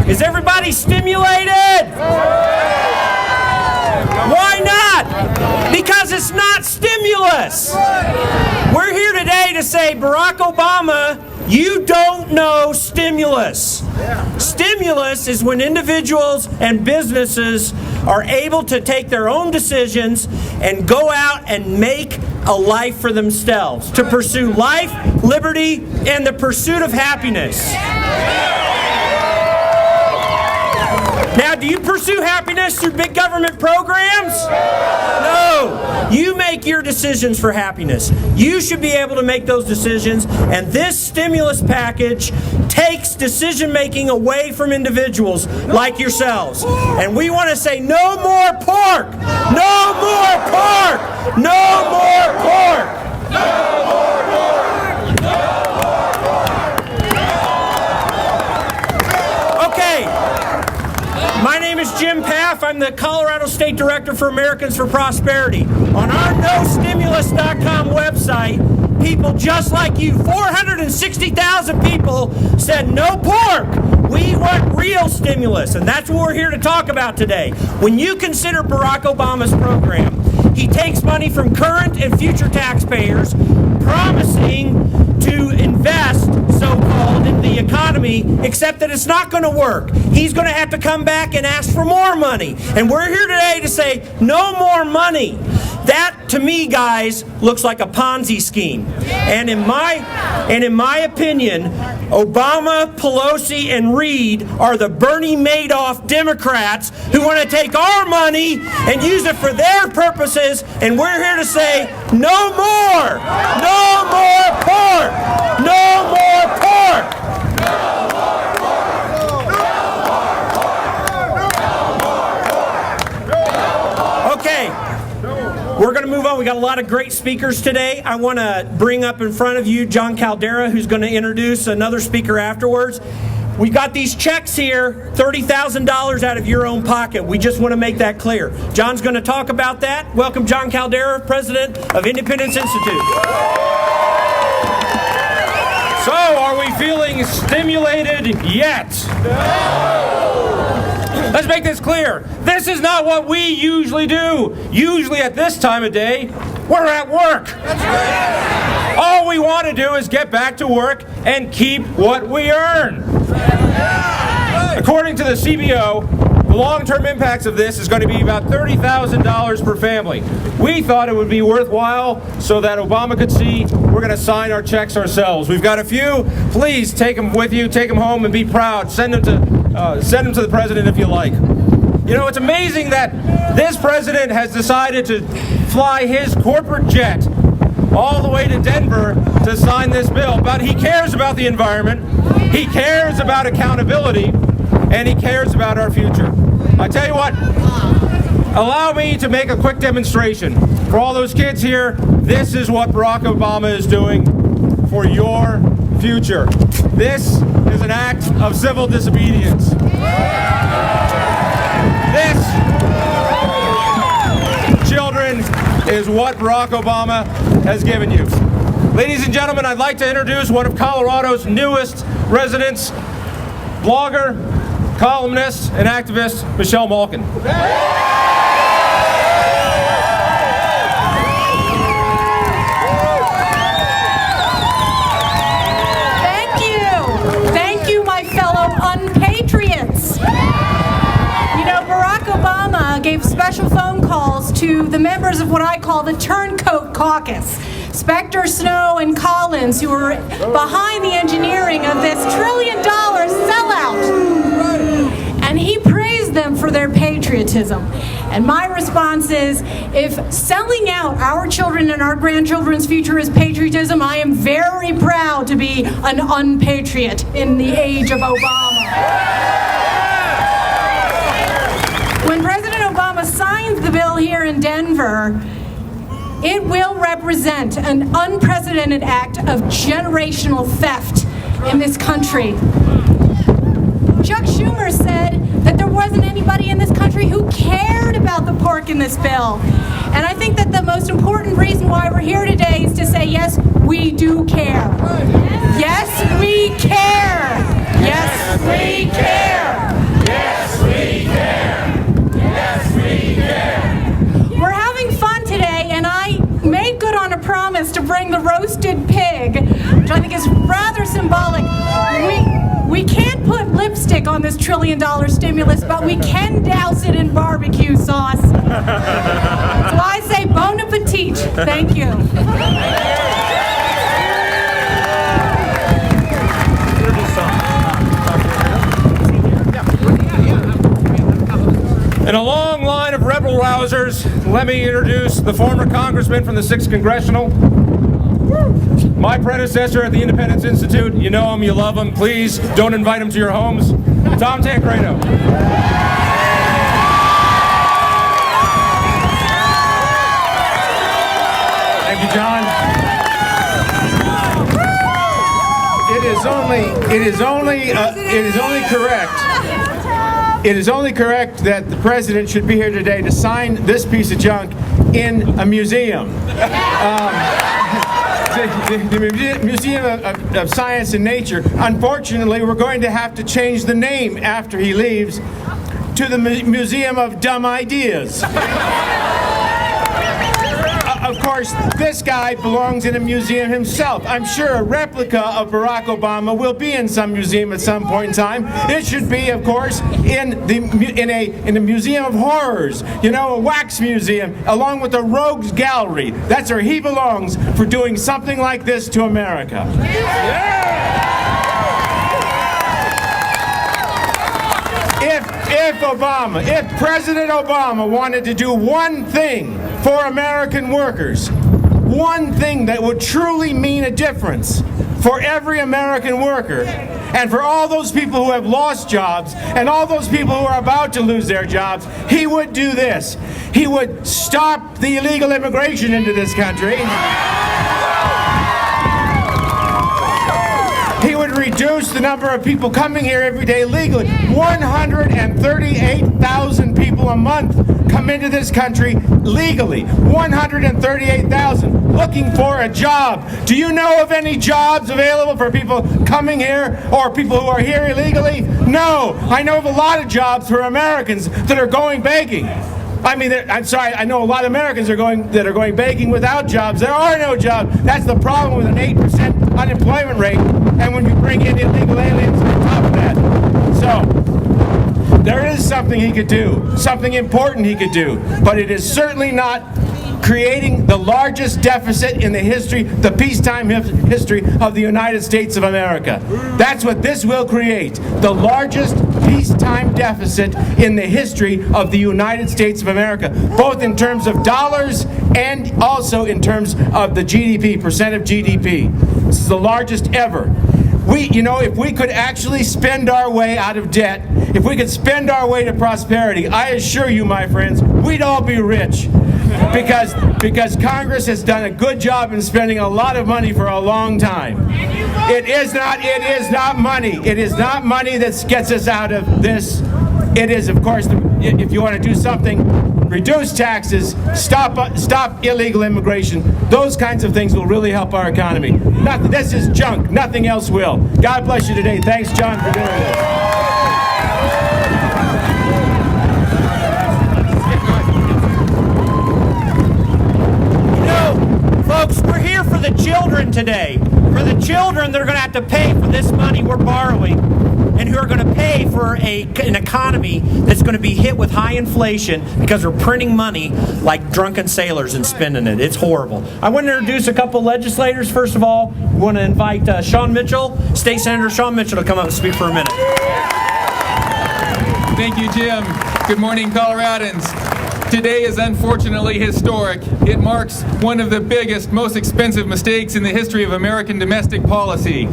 Is everybody stimulated? Why not? Because it's not stimulus. We're here today to say, Barack Obama, you don't know stimulus. Stimulus is when individuals and businesses are able to take their own decisions and go out and make a life for themselves, to pursue life, liberty, and the pursuit of happiness. Now, do you pursue happiness through big government programs? No. You make your decisions for happiness. You should be able to make those decisions, and this stimulus package takes decision-making away from individuals like yourselves. And we want to say, no more pork! No more pork! No more pork! No more pork! No more pork! Okay. My name is Jim Paff. I'm the Colorado State Director for Americans for Prosperity. On our NoStimulus.com website, people just like you, 460,000 people, said no pork. We want real stimulus, and that's what we're here to talk about today. When you consider Barack Obama's program, he takes money from current and future taxpayers, promising to invest, so-called, in the economy, except that it's not going to work. He's going to have to come back and ask for more money. And we're here today to say, no more money. That, to me, guys, looks like a Ponzi scheme. And in my opinion, Obama, Pelosi, and Reid are the Bernie Madoff Democrats who want to take our money and use it for their purposes. And we're here to say, no more! No more pork! No more pork! No more pork! Okay. We're going to move on. We got a lot of great speakers today. I want to bring up in front of you Jon Caldara, who's going to introduce another speaker afterwards. We got these checks here, $30,000 out of your own pocket. We just want to make that clear. John's going to talk about that. Welcome, Jon Caldara, President of Independence Institute. So, are we feeling stimulated yet? Let's make this clear. This is not what we usually do. Usually at this time of day, we're at work. That's right. All we want to do is get back to work and keep what we earn. According to the CBO, the long-term impacts of this is going to be about $30,000 per family. We thought it would be worthwhile so that Obama could see we're going to sign our checks ourselves. We've got a few. Please take them with you. Take them home and be proud. Send them to the president if you like. You know, it's amazing that this president has decided to fly his corporate jet all the way to Denver to sign this bill, but he cares about the environment, he cares about accountability, and he cares about our future. I tell you what, allow me to make a quick demonstration. For all those kids here, this is what Barack Obama is doing for your future. This is an act of civil disobedience. This, children, is what Barack Obama has given you. Ladies and gentlemen, I'd like to introduce one of Colorado's newest residents, blogger, columnist, and activist, Michelle Malkin. Thank you, my fellow unpatriots. You know, Barack Obama gave special phone calls to the members of what I call the Turncoat Caucus, Specter, Snow, and Collins, who were behind the engineering of this $1 trillion sellout. And he praised them for their patriotism. And my response is, if selling out our children and our grandchildren's future is patriotism, I am very proud to be an unpatriot in the age of Obama. When President Obama signs the bill here in Denver, it will represent an unprecedented act of generational theft in this country. Chuck Schumer said that there wasn't anybody in this country who cared about the pork in this bill. And I think that the most important reason why we're here today is to say, yes, we do care. Yes, we care. Yes, we care. this $1 trillion stimulus, but we can douse it in barbecue sauce. So I say bon appetit. Thank you. In a long line of rebel rousers, let me introduce the former congressman from the 6th Congressional, my predecessor at the Independence Institute. You know him, you love him. Please don't invite him to your homes. Tom Tancredo. Thank you, John. It is only correct that the president should be here today to sign this piece of junk in a museum. The Museum of Science and Nature. Unfortunately, we're going to have to change the name after he leaves to the Museum of Dumb Ideas. Of course, this guy belongs in a museum himself. I'm sure a replica of Barack Obama will be in some museum at some point in time. It should be, of course, in a museum of horrors, you know, a wax museum, along with the Rogues Gallery. That's where he belongs for doing something like this to America. If President Obama wanted to do one thing for American workers, one thing that would truly mean a difference for every American worker, and for all those people who have lost jobs, and all those people who are about to lose their jobs, he would do this. He would stop the illegal immigration into this country. He would reduce the number of people coming here every day legally. 138,000 people a month come into this country legally. 138,000 looking for a job. Do you know of any jobs available for people coming here or people who are here illegally? No. I know of a lot of jobs for Americans that are going begging. I mean, I'm sorry, I know a lot of Americans are going begging without jobs. There are no jobs. That's the problem with an 8% unemployment rate, and when you bring in illegal aliens on top of that. So, there is something he could do, something important he could do, but it is certainly not creating the largest deficit in the history, the peacetime history of the United States of America. That's what this will create, the largest peacetime deficit in the history of the United States of America, both in terms of dollars and also in terms of the GDP, percent of GDP. This is the largest ever. If we could actually spend our way out of debt, if we could spend our way to prosperity, I assure you, my friends, we'd all be rich. Because Congress has done a good job in spending a lot of money for a long time. It is not money. It is not money that gets us out of this. It is, of course, if you want to do something, reduce taxes, stop illegal immigration. Those kinds of things will really help our economy. This is junk. Nothing else will. God bless you today. Thanks, John, for doing this. Folks, we're here for the children today. For the children that are going to have to pay for this money we're borrowing, and who are going to pay for an economy that's going to be hit with high inflation because we're printing money like drunken sailors and spending it. It's horrible. I want to introduce a couple legislators. First of all, we want to invite Sean Mitchell, State Senator Sean Mitchell, to come up and speak for a minute. Thank you, Jim. Good morning, Coloradans. Today is unfortunately historic. It marks one of the biggest, most expensive mistakes in the history of American domestic policy.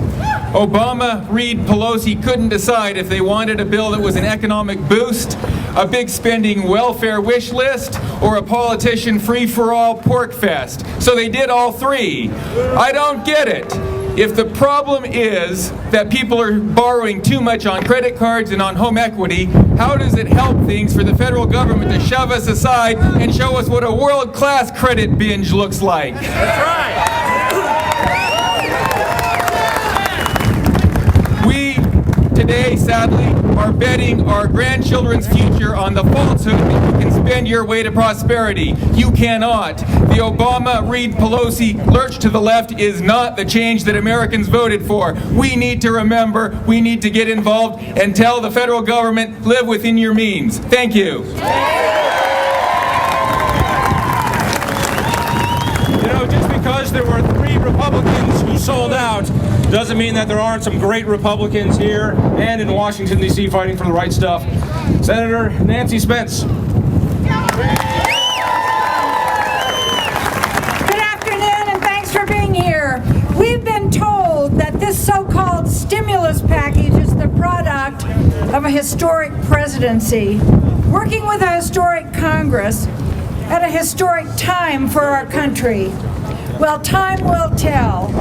Obama, Reid, Pelosi couldn't decide if they wanted a bill that was an economic boost, a big spending welfare wish list, or a politician free-for-all pork fest. So they did all three. I don't get it. If the problem is that people are borrowing too much on credit cards and on home equity, how does it help things for the federal government to shove us aside and show us what a world-class credit binge looks like? That's right. We, today, sadly, are are betting our grandchildren's future on the falsehood that you can spend your way to prosperity. You cannot. The Obama, Reid, Pelosi lurch to the left is not the change that Americans voted for. We need to remember, we need to get involved and tell the federal government, live within your means. Thank you. You know, just because there were 3 Republicans who sold out doesn't mean that there aren't some great Republicans here and in Washington, D.C. fighting for the right stuff. Senator Nancy Spence. Good afternoon, and thanks for being here. We've been told that this so-called stimulus package is the product of a historic presidency, working with a historic Congress at a historic time for our country. Well, time will tell.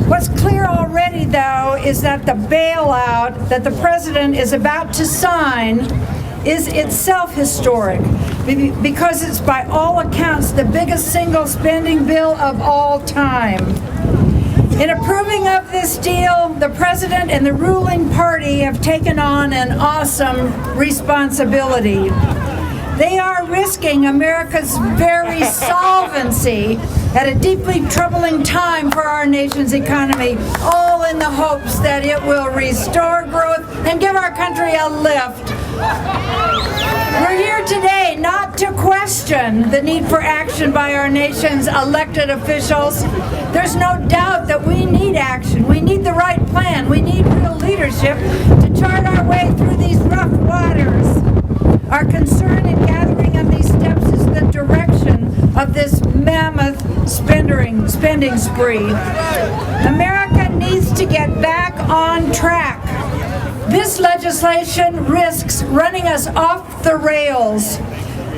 What's clear already, though, is that the bailout that the president is about to sign is itself historic, because it's by all accounts the biggest single spending bill of all time. In approving of this deal, the president and the ruling party have taken on an awesome responsibility. They are risking America's very solvency at a deeply troubling time for our nation's economy, all in the hopes that it will restore growth and give our country a lift. We're here today not to question the need for action by our nation's elected officials. There's no doubt that we need action. We need the right plan. We need real leadership to chart our way through these rough waters. Our concern in gathering on these steps is the direction of this mammoth spending spree. America needs to get back on track. This legislation risks running us off the rails.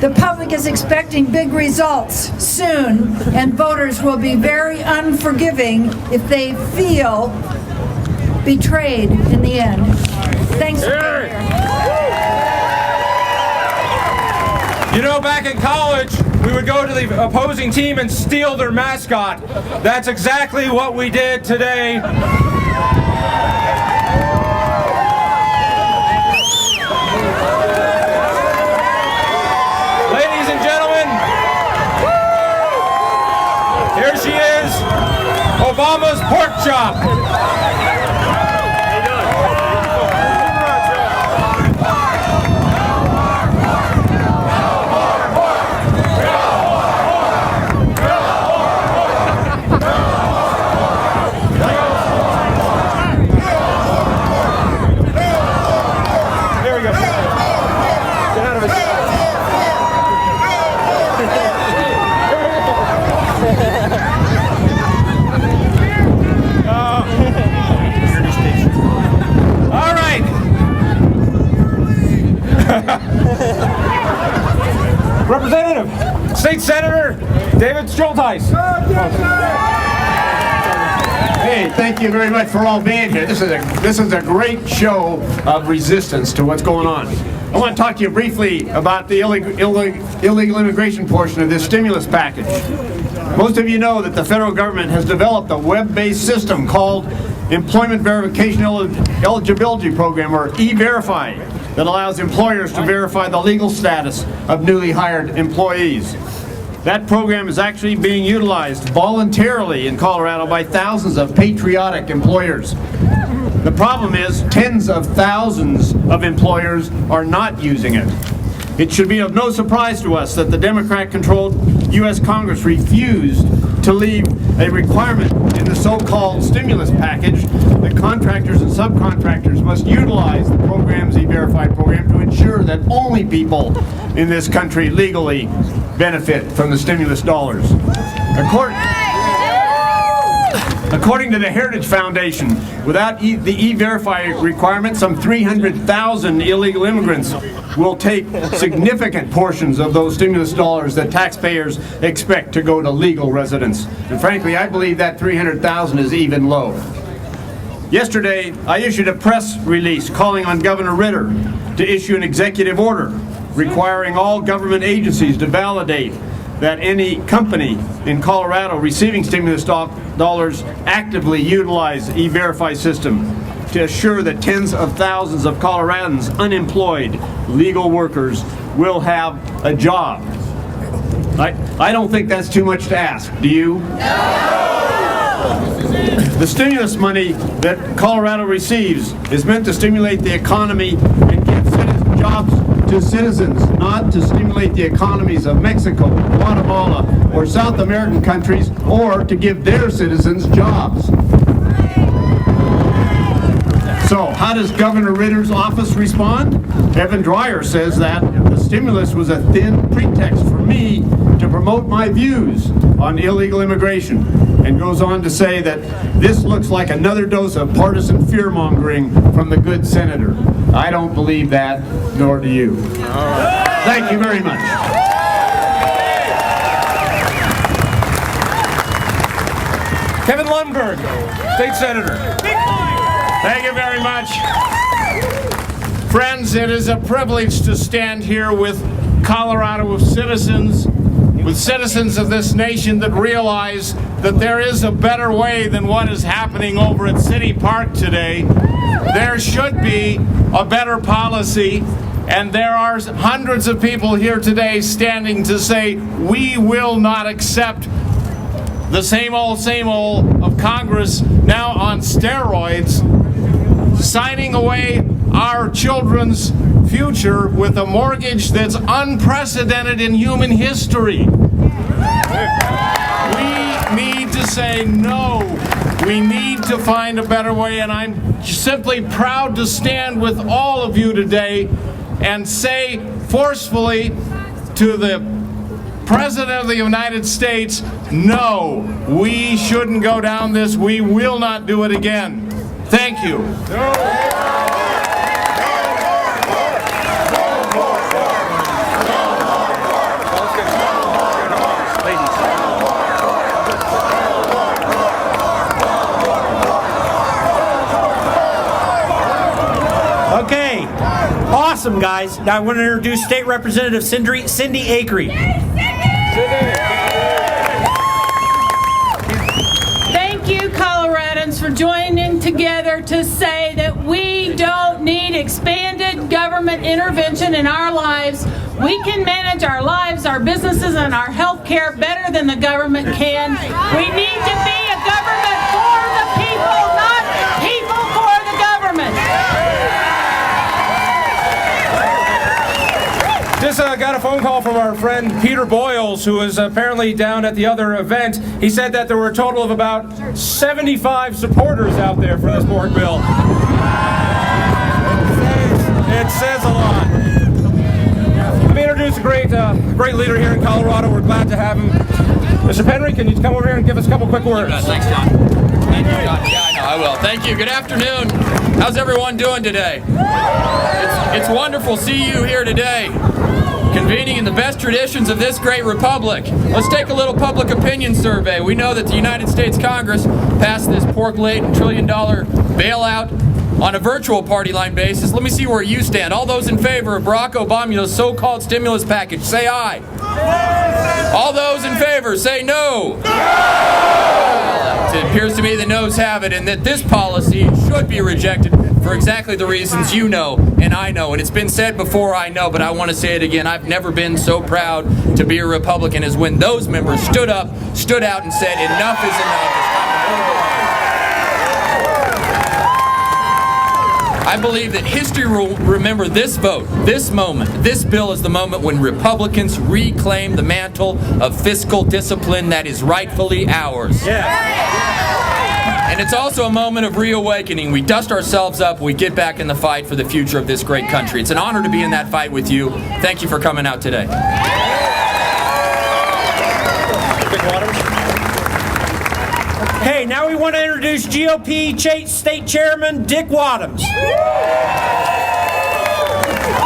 The public is expecting big results soon, and voters will be very unforgiving if they feel betrayed in the end. Thanks for being here. You know, back in college, we would go to the opposing team and steal their mascot. That's exactly what we did today. Ladies and gentlemen, here she is, Obama's pork chop. Representative, State Senator David Schultheis. Hey, thank you very much for all being here. This is a great show of resistance to what's going on. I want to talk to you briefly about the illegal immigration portion of this stimulus package. Most of you know that the federal government has developed a web-based system called Employment Verification Eligibility Program, or E-Verify, that allows employers to verify the legal status of newly hired employees. That program is actually being utilized voluntarily in Colorado by thousands of patriotic employers. The problem is tens of thousands of employers are not using it. It should be of no surprise to us that the Democrat-controlled U.S. Congress refused to leave a requirement in the so-called stimulus package that contractors and subcontractors must utilize the program's E-Verify program to ensure that only people in this country legally benefit from the stimulus dollars. According to the Heritage Foundation, without the E-Verify requirement, some 300,000 illegal immigrants will take significant portions of those stimulus dollars that taxpayers expect to go to legal residents. And frankly, I believe that 300,000 is even low. Yesterday, I issued a press release calling on Governor Ritter to issue an executive order requiring all government agencies to validate that any company in Colorado receiving stimulus dollars actively utilize the E-Verify system. to assure that tens of thousands of Coloradans, unemployed legal workers, will have a job. I don't think that's too much to ask. Do you? The stimulus money that Colorado receives is meant to stimulate the economy and give jobs to citizens, not to stimulate the economies of Mexico, Guatemala, or South American countries, or to give their citizens jobs. So, how does Governor Ritter's office respond? Evan Dreyer says that the stimulus was a thin pretext for me to promote my views on illegal immigration, and goes on to say that this looks like another dose of partisan fear-mongering from the good senator. I don't believe that, nor do you. Thank you very much. Kevin Lundberg, State Senator. Thank you very much. Friends, it is a privilege to stand here with Colorado citizens of this nation that realize that there is a better way than what is happening over at City Park today. There should be a better policy, and there are hundreds of people here today standing to say we will not accept the same old of Congress now on steroids, signing away our children's future with a mortgage that's unprecedented in human history. We need to say no. We need to find a better way, and I'm simply proud to stand with all of you today and say forcefully to the President of the United States, no, we shouldn't go down this. We will not do it again. Thank you. Okay, awesome, guys. Now I want to introduce State Representative Cindy Acree. Thank you, Coloradans, for joining together to say that we don't need expanded government intervention in our lives. We can manage our lives, our businesses, and our health care better than the government can. We need to be a government for the people, not people for the government. Just got a phone call from our friend Peter Boyles, who is apparently down at the other event. He said that there were a total of about 75 supporters out there for this board bill. It says a lot. Let me introduce a great leader here in Colorado. We're glad to have him. Mr. Penry, can you come over here and give us a couple quick words? Thanks, John. Thank you, John. Yeah, I know, I will. Thank you. Good afternoon. How's everyone doing today? It's wonderful to see you here today, convening in the best traditions of this great republic. Let's take a little public opinion survey. We know that the United States Congress passed this pork-laden $1 trillion bailout on a virtual party line basis. Let me see where you stand. All those in favor of Barack Obama's so-called stimulus package, say aye. All those in favor, say no. It appears to me the noes have it, and that this policy should be rejected for exactly the reasons you know and I know. And it's been said before, I know, but I want to say it again. I've never been so proud to be a Republican as when those members stood out, and said enough is enough. It's time to move on. I believe that history will remember this vote, this moment, this bill is the moment when Republicans reclaim the mantle of fiscal discipline that is rightfully ours. And it's also a moment of reawakening. We dust ourselves up, we get back in the fight for the future of this great country. It's an honor to be in that fight with you. Thank you for coming out today. Hey, now we want to introduce GOP State Chairman Dick Wadhams.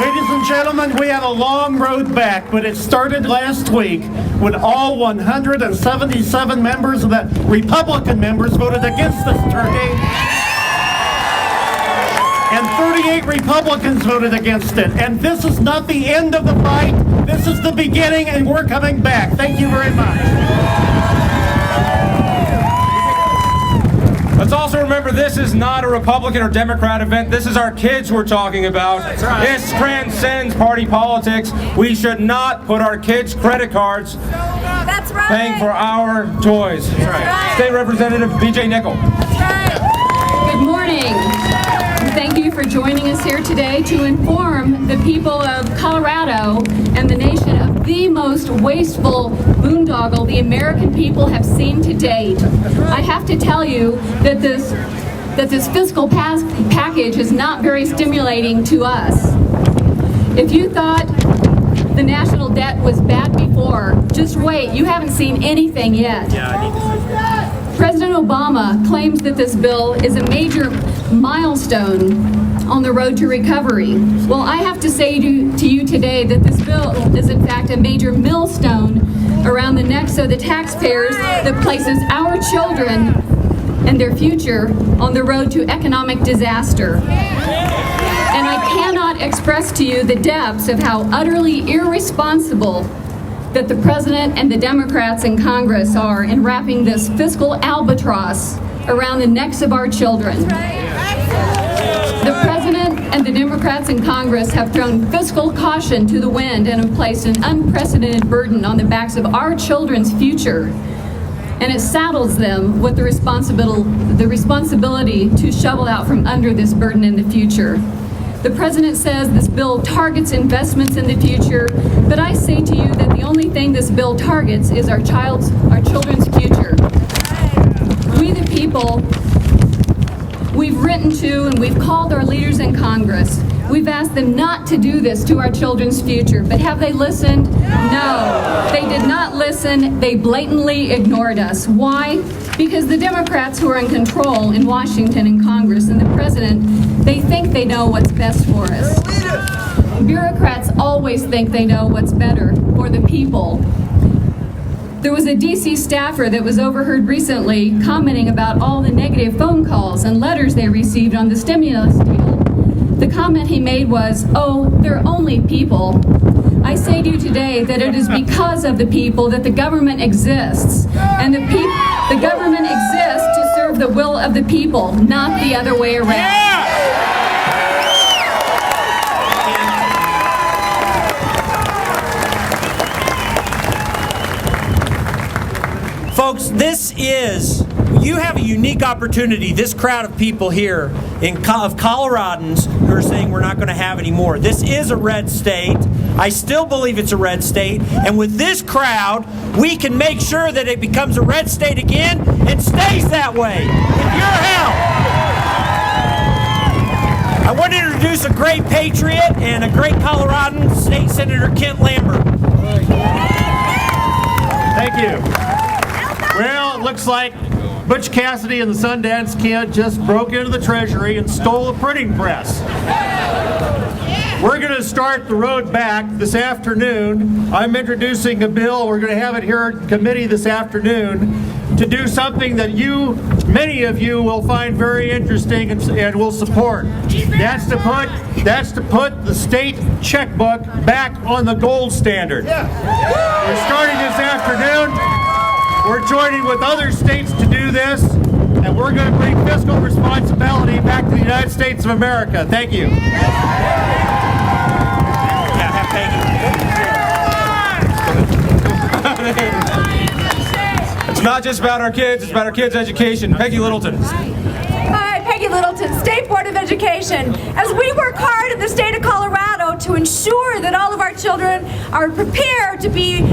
Ladies and gentlemen, we have a long road back, but it started last week when all 177 members of the Republican members voted against this turkey, and 38 Republicans voted against it. And this is not the end of the fight. This is the beginning, and we're coming back. Thank you very much. Let's Let's also remember this is not a Republican or Democrat event. This is our kids we're talking about. This transcends party politics. We should not put our kids' credit cards paying for our toys. State Representative B.J. Nickel. Good morning. Thank you for joining us here today to inform the people of Colorado and the nation of the most wasteful boondoggle the American people have seen to date. I have to tell you that this fiscal package is not very stimulating to us. If you thought the national debt was bad before, just wait. You haven't seen anything yet. President Obama claims that this bill is a major milestone on the road to recovery. Well, I have to say to you today that this bill is in fact a major millstone around the necks of the taxpayers that places our children and their future on the road to economic disaster. And I cannot express to you the depths of how utterly irresponsible that the President and the Democrats in Congress are in wrapping this fiscal albatross around the necks of our children. The President and the Democrats in Congress have thrown fiscal caution to the wind and have placed an unprecedented burden on the backs of our children's future. And it saddles them with the responsibility to shovel out from under this burden in the future. The President says this bill targets investments in the future, but I say to you that the only thing this bill targets is our children's future. We the people, we've written to and we've called our leaders in Congress. We've asked them not to do this to our children's future, but have they listened? No, they did not listen. They blatantly ignored us. Why? Because the Democrats who are in control in Washington and Congress and the President, they think they know what's best for us. Bureaucrats always think they know what's better for the people. There was a DC staffer that was overheard recently commenting about all the negative phone calls and letters they received on the stimulus deal. The comment he made was, "Oh, they're only people." I say to you today that it is because of the people that the government exists. And the government exists to serve the will of the people, not the other way around. Folks, you have a unique opportunity, this crowd of people here of Coloradans who are saying we're not going to have any more. This is a red state. I still believe it's a red state. And with this crowd, we can make sure that it becomes a red state again and stays that way. With your help. I want to introduce a great patriot and a great Coloradan, State Senator Kent Lambert. Thank you. Well, it looks like Butch Cassidy and the Sundance Kid just broke into the Treasury and stole a printing press. We're going to start the road back this afternoon. I'm introducing a bill. We're going to have it here in committee this afternoon to do something that many of you will find very interesting and will support. That's to put the state checkbook back on the gold standard. We're starting this afternoon. We're joining with other states to do this, and we're going to bring fiscal responsibility back to the United States of America. Thank you. It's not just about our kids, it's about our kids' education. Peggy Littleton. Hi, Peggy Littleton, State Board of Education. As we work hard in the state of Colorado to ensure that all of our children are prepared to be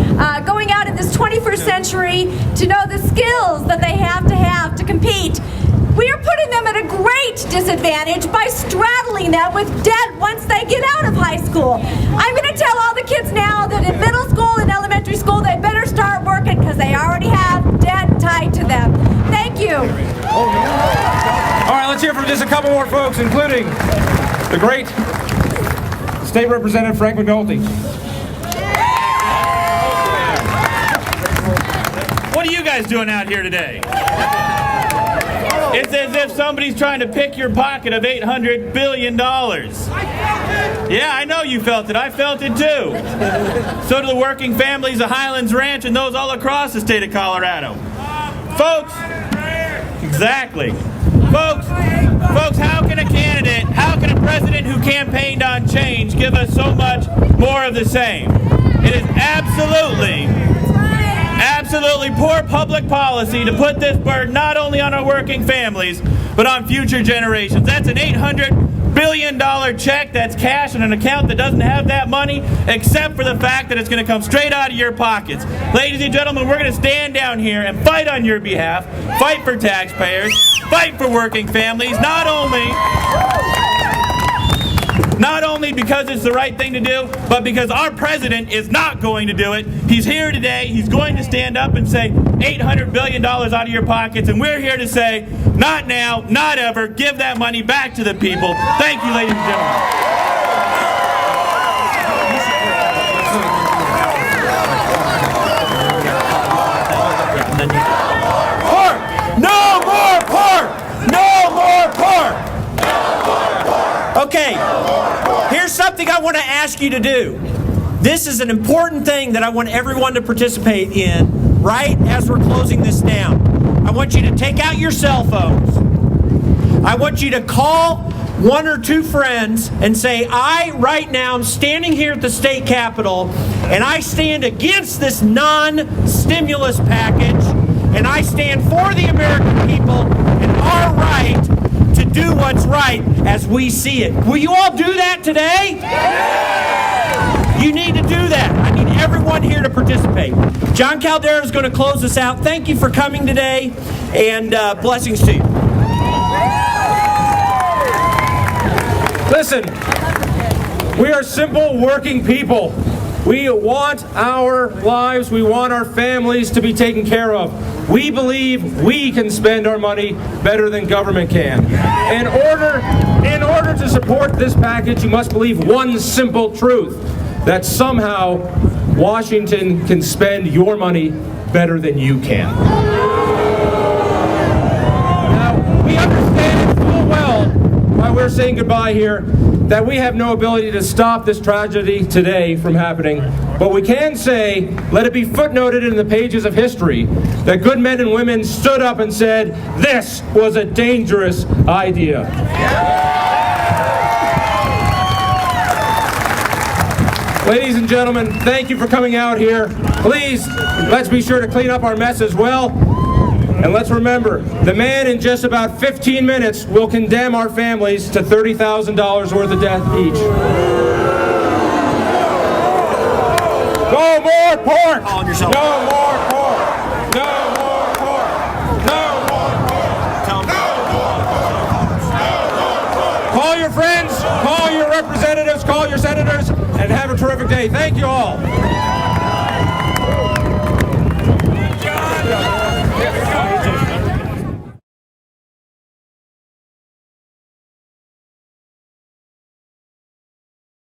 going out in this 21st century to know the skills that they have to compete, we are putting them at a great disadvantage by straddling them with debt once they get out of high school. I'm going to tell all the kids now that in middle school and elementary school they better start working because they already have debt tied to them. Thank you. All right, let's hear from just a couple more folks, including the great State Representative Frank McNulty. What are you guys doing out here today? It's as if somebody's trying to pick your pocket of $800 billion. Yeah, I know you felt it. I felt it too. So do the working families of Highlands Ranch and those all across the state of Colorado. Folks, exactly. Folks, how can a president who campaigned on change give us so much more of the same? It is absolutely poor public policy to put this burden not only on our working families, but on future generations. That's an $800 billion check that's cash in an account that doesn't have that money, except for the fact that it's going to come straight out of your pockets. Ladies and gentlemen, we're going to stand down here and fight on your behalf, fight for taxpayers, fight for working families, not only because it's the right thing to do, but because our president is not going to do it. He's here today. He's going to stand up and say $800 billion out of your pockets, and we're here to say, not now, not ever. Give that money back to the people. Thank you, ladies and gentlemen. Pork! No more pork! No more pork! Okay, here's something I want to ask you to do. This is an important thing that I want everyone to participate in right as we're closing this down. I want you to take out your cell phones. I want you to call one or two friends and say, I, right now, am standing here at the state capitol, and I stand against this non-stimulus package, and I stand for the American people and our right to do what's right as we see it. Will you all do that today? You need to do that. I need everyone here to participate. Jon Caldara is going to close us out. Thank you for coming today, and blessings to you. Listen, we are simple working people. We want our lives, we want our families to be taken care of. We believe we can spend our money better than government can. In order to support this package, you must believe one simple truth, that somehow Washington can spend your money better than you can. Now, we understand full well why we're saying goodbye here, that we have no ability to stop this tragedy today from happening, but we can say, let it be footnoted in the pages of history, that good men and women stood up and said, this was a dangerous idea. Ladies and gentlemen, thank you for coming out here. Please, let's be sure to clean up our mess as well. And let's remember, the man in just about 15 minutes will condemn our families to $30,000 worth of death each. No more pork! No more pork! No more pork! No more pork! Call your friends, call your representatives, call your senators, and have a terrific day. Thank you all.